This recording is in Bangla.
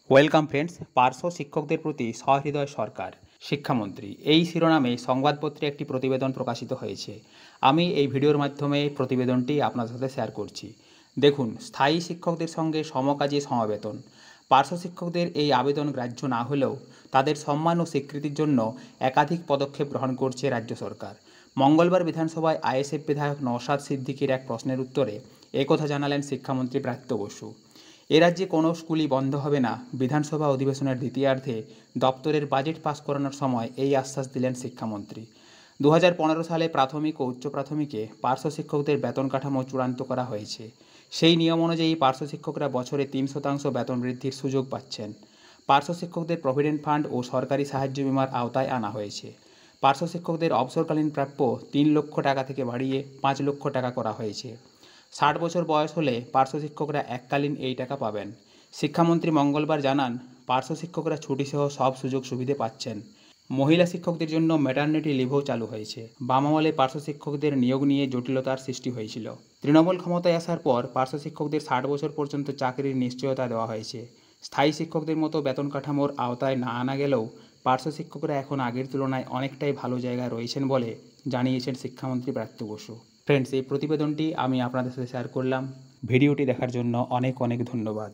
Welcome friends. পার্শ্ব শিক্ষকদের প্রতি সহৃদয় সরকার শিক্ষামন্ত্রী এই শিরোনামে সংবাদপত্রে একটি প্রতিবেদন প্রকাশিত হয়েছে। আমি এই ভিডিওর মাধ্যমে প্রতিবেদনটি আপনার সাথে শেয়ার করছি। দেখুন, স্থায়ী শিক্ষকদের সঙ্গে সমকাজী সমবেতন। পার্শ্ব শিক্ষকদের এই আবেদন গ্রাহ্য না হলেও তাদের সম্মান ও স্বীকৃতির জন্য একাধিক পদক্ষেপ গ্রহণ করছে রাজ্য সরকার। মঙ্গলবার বিধানসভায় আইএসএফ বিধায়ক নওশাদ সিদ্দিকীর এক প্রশ্নের উত্তরে একথা জানালেন শিক্ষামন্ত্রী ব্রাত্য বসু। এ রাজ্যে কোনো স্কুলই বন্ধ হবে না। বিধানসভা অধিবেশনের দ্বিতীয়ার্ধে দপ্তরের বাজেট পাস করানোর সময় এই আশ্বাস দিলেন শিক্ষামন্ত্রী। 2015 সালে প্রাথমিক ও উচ্চ প্রাথমিকে পার্শ্ব শিক্ষকদের বেতন কাঠামো চূড়ান্ত করা হয়েছে। সেই নিয়ম অনুযায়ী পার্শ্ব শিক্ষকরা বছরে 3% বেতন বৃদ্ধির সুযোগ পাচ্ছেন। পার্শ্ব শিক্ষকদের প্রভিডেন্ট ফান্ড ও সরকারি সাহায্য বিমার আওতায় আনা হয়েছে। পার্শ্ব শিক্ষকদের অবসরকালীন প্রাপ্য 3 লক্ষ টাকা থেকে বাড়িয়ে 5 লক্ষ টাকা করা হয়েছে। 60 বছর বয়স হলে পার্শ্ব শিক্ষকরা এককালীন এই টাকা পাবেন। শিক্ষামন্ত্রী মঙ্গলবার জানান, পার্শ্ব শিক্ষকরা ছুটিসহ সব সুযোগ সুবিধে পাচ্ছেন। মহিলা শিক্ষকদের জন্য ম্যাটারনিটি লিভও চালু হয়েছে। বাম আমলে পার্শ্ব শিক্ষকদের নিয়োগ নিয়ে জটিলতার সৃষ্টি হয়েছিল। তৃণমূল ক্ষমতায় আসার পর পার্শ্ব শিক্ষকদের 60 বছর পর্যন্ত চাকরির নিশ্চয়তা দেওয়া হয়েছে। স্থায়ী শিক্ষকদের মতো বেতন কাঠামোর আওতায় না আনা গেলেও পার্শ্ব শিক্ষকরা এখন আগের তুলনায় অনেকটাই ভালো জায়গায় রয়েছেন বলে জানিয়েছেন শিক্ষামন্ত্রী ব্রাত্য বসু। ফ্রেন্ডস, এই প্রতিবেদনটি আমি আপনাদের সাথে শেয়ার করলাম। ভিডিওটি দেখার জন্য অনেক অনেক ধন্যবাদ।